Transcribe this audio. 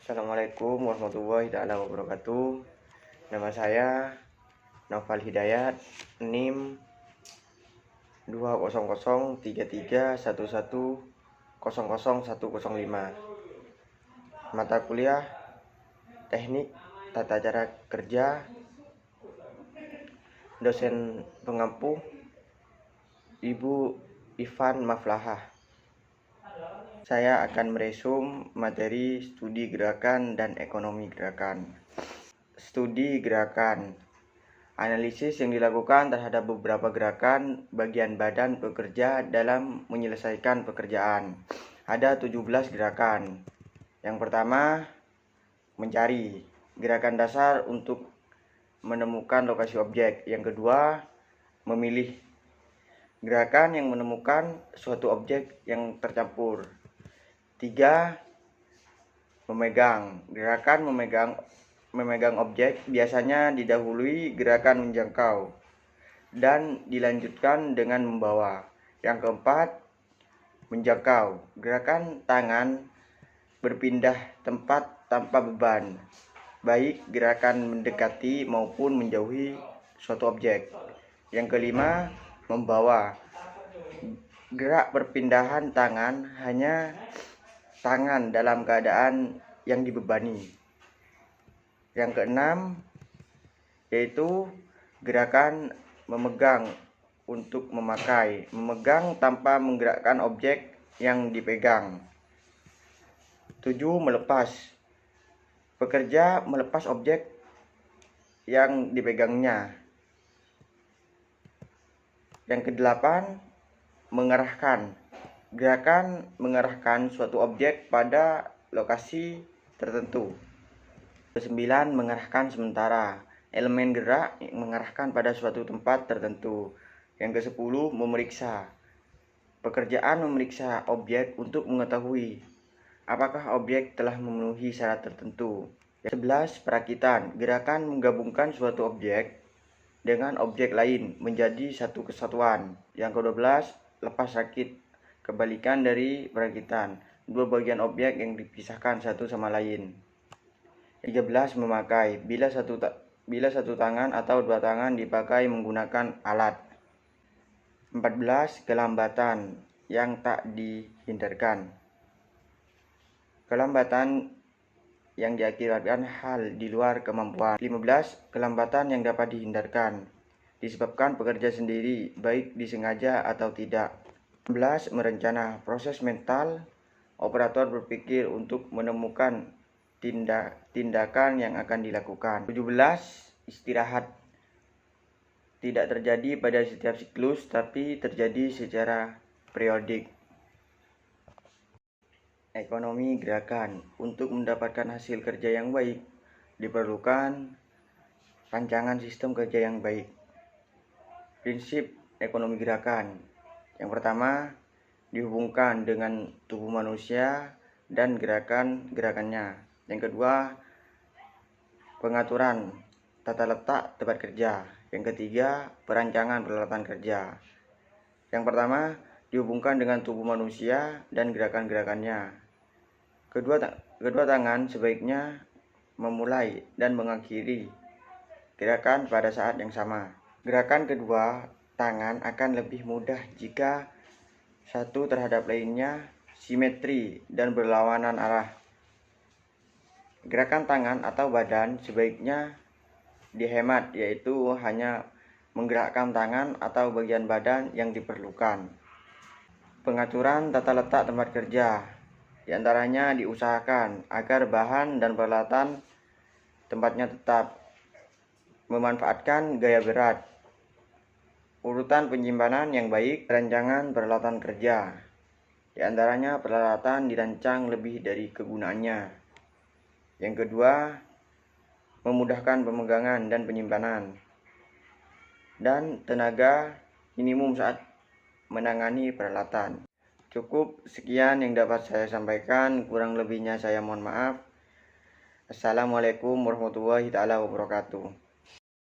Assalamualaikum warahmatullahi wabarakatuh. Nama saya Noval Hidayat, NIM 2003311100105. Mata kuliah Teknik Tata Cara Kerja. Dosen pengampu Ibu Ivan Maflahah. Saya akan meresum materi studi gerakan dan ekonomi gerakan. Studi gerakan. Analisis yang dilakukan terhadap beberapa gerakan bagian badan pekerja dalam menyelesaikan pekerjaan. Ada 17 gerakan. Yang pertama, mencari. Gerakan dasar untuk menemukan lokasi objek. Yang kedua, memilih. Gerakan yang menemukan suatu objek yang tercampur. 3. Memegang. Gerakan memegang objek biasanya didahului gerakan menjangkau dan dilanjutkan dengan membawa. Yang keempat, menjangkau. Gerakan tangan berpindah tempat tanpa beban, baik gerakan mendekati maupun menjauhi suatu objek. Yang kelima, membawa. Gerak perpindahan tangan hanya tangan dalam keadaan yang dibebani. Yang keenam, yaitu gerakan memegang untuk memakai. Memegang tanpa menggerakkan objek yang dipegang. 7. Melepas. Pekerja melepas objek yang dipegangnya. Yang kedelapan, mengarahkan. Gerakan mengarahkan suatu objek pada lokasi tertentu. 9. Mengarahkan sementara. Elemen gerak mengarahkan pada suatu tempat tertentu. Yang ke-10, memeriksa. Pekerjaan memeriksa objek untuk mengetahui apakah objek telah memenuhi syarat tertentu. Yang 11, perakitan. Gerakan menggabungkan suatu objek dengan objek lain menjadi satu kesatuan. Yang ke-12, lepas rakit. Kebalikan dari perakitan, dua bagian objek yang dipisahkan satu sama lain. 13. Memakai. Bila satu tangan atau dua tangan dipakai menggunakan alat. 14. Kelambatan yang tak dihindarkan. Kelambatan yang diakibatkan hal di luar kemampuan. 15. Kelambatan yang dapat dihindarkan, disebabkan pekerja sendiri, baik disengaja atau tidak. 16. Merencana. Proses mental operator berpikir untuk menemukan tindakan yang akan dilakukan. 17. Istirahat. Tidak terjadi pada setiap siklus, tapi terjadi secara periodik. Ekonomi gerakan. Untuk mendapatkan hasil kerja yang baik, diperlukan rancangan sistem kerja yang baik. Prinsip ekonomi gerakan. Yang pertama, dihubungkan dengan tubuh manusia dan gerakannya. Yang kedua, pengaturan tata letak tempat kerja. Yang ketiga, perancangan peralatan kerja. Yang pertama, dihubungkan dengan tubuh manusia dan gerakan-gerakannya. Kedua tangan sebaiknya memulai dan mengakhiri gerakan pada saat yang sama. Gerakan kedua tangan akan lebih mudah jika satu terhadap lainnya simetri dan berlawanan arah. Gerakan tangan atau badan sebaiknya dihemat, yaitu hanya menggerakkan tangan atau bagian badan yang diperlukan. Pengaturan tata letak tempat kerja. Di antaranya diusahakan agar bahan dan peralatan tempatnya tetap. Memanfaatkan gaya berat. Urutan penyimpanan yang baik. Rancangan peralatan kerja. Di antaranya peralatan dirancang lebih dari kegunaannya. Yang kedua, memudahkan pemegangan dan penyimpanan dan tenaga minimum saat menangani peralatan. Cukup sekian yang dapat saya sampaikan, kurang lebihnya saya mohon maaf. Assalamualaikum warahmatullahi wabarakatuh.